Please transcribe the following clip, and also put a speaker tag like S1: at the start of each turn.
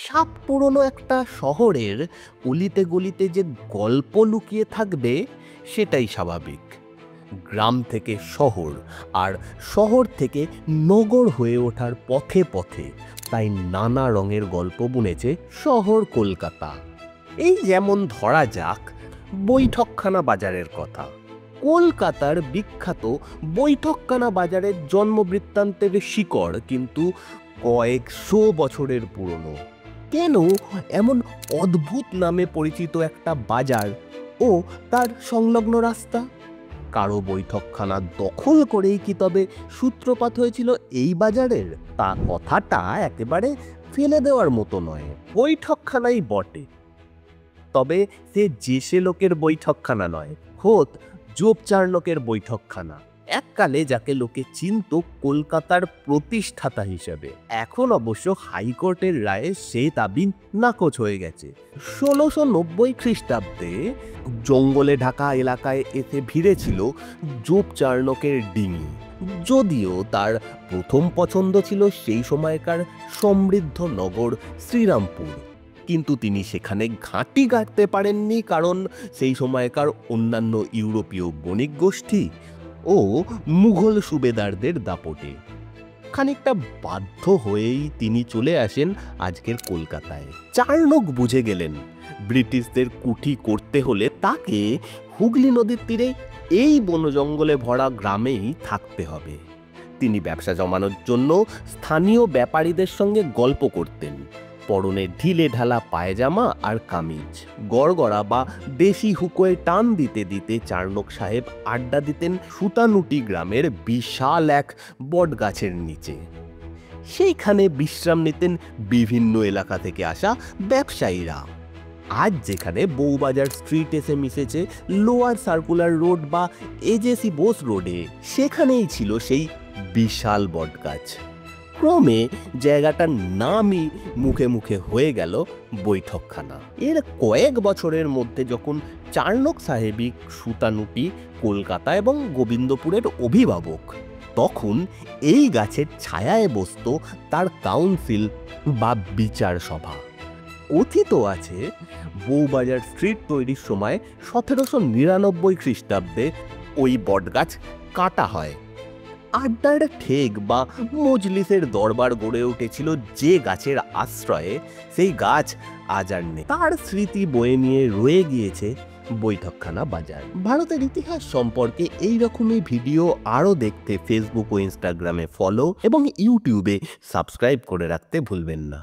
S1: সাপ পুরনো একটা শহরের অলিতে গলিতে যে গল্প লুকিয়ে থাকবে সেটাই স্বাভাবিক। গ্রাম থেকে শহর আর শহর থেকে নগর হয়ে ওঠার পথে পথে তাই নানা রঙের গল্প বুনেছে শহর কলকাতা। এই যেমন ধরা যাক বৈঠকখানা বাজারের কথা। কলকাতার বিখ্যাত বৈঠকখানা বাজারের জন্মবৃত্তান্তের শিকড় কিন্তু কয়েকশো বছরের পুরনো। কেন এমন অদ্ভুত নামে পরিচিত একটা বাজার ও তার সংলগ্ন রাস্তা? কারো বৈঠকখানা দখল করেই কি তবে সূত্রপাত হয়েছিল এই বাজারের? তা কথাটা একেবারে ফেলে দেওয়ার মতো নয়। বৈঠকখানাই বটে, তবে সে লোকের বৈঠকখানা নয়, খোদ জোপচার লোকের বৈঠকখানা। এককালে যাকে লোকে চিনত কলকাতার প্রতিষ্ঠাতা হিসেবে। এখন অবশ্য হাইকোর্টের রায়ে সে দাবি নাকচ হয়ে গেছে। 1690 খ্রিস্টাব্দে জঙ্গলে ঢাকা এলাকায় এসে ভিড়েছিল জোপচার্ণকের ডিঙি। যদিও তার প্রথম পছন্দ ছিল সেই সময়কার সমৃদ্ধ নগর শ্রীরামপুর, কিন্তু তিনি সেখানে ঘাঁটি গাড়তে পারেননি, কারণ সেই সময়কার অন্যান্য ইউরোপীয় বণিক গোষ্ঠী ও মুঘল সুবেদারদের দাপটে খানিকটা বাধ্য হয়েই তিনি চলে আসেন আজকের কলকাতায়। চার্ণক বুঝে গেলেন ব্রিটিশদের কুঠি করতে হলে তাকে হুগলি নদীর তীরে এই বনজঙ্গলে ভরা গ্রামেই থাকতে হবে। তিনি ব্যবসা জমানোর জন্য স্থানীয় ব্যাপারীদের সঙ্গে গল্প করতেন। পরনে ঢিলে ঢালা পায়জামা আর কামিজ, গড়গড়া বা দেশি হুকোয় টান দিতে দিতে চার্ণক সাহেব আড্ডা দিতেন সুতানুটি গ্রামের বিশাল এক বট গাছের নিচে। সেইখানে বিশ্রাম নিতেন বিভিন্ন এলাকা থেকে আসা ব্যবসায়ীরা। আজ যেখানে বউবাজার স্ট্রিট এসে মিশেছে লোয়ার সার্কুলার রোড বা এজেসি বোস রোডে, সেখানেই ছিল সেই বিশাল বটগাছ। ক্রমে জায়গাটার নামই মুখে মুখে হয়ে গেল বৈঠকখানা। এর কয়েক বছরের মধ্যে যখন চার্ণক সাহেবিক সুতানুটি কলকাতা এবং গোবিন্দপুরের অভিভাবক, তখন এই গাছের ছায়ায় বসত তার কাউন্সিল বা বিচার সভা। কথিত আছে বউবাজার স্ট্রিট তৈরির সময় 1799 খ্রিস্টাব্দে ওই বটগাছ কাটা হয়। আড্ডার ঠেক বা মজলিসের দরবার গড়ে উঠেছিল যে গাছের আশ্রয়ে, সেই গাছ আজ আর নেই। তার স্মৃতি বয়ে নিয়ে রয়ে গিয়েছে বৈঠকখানা বাজার। ভারতের ইতিহাস সম্পর্কে এই রকমই ভিডিও আরও দেখতে ফেসবুক ও ইনস্টাগ্রামে ফলো এবং ইউটিউবে সাবস্ক্রাইব করে রাখতে ভুলবেন না।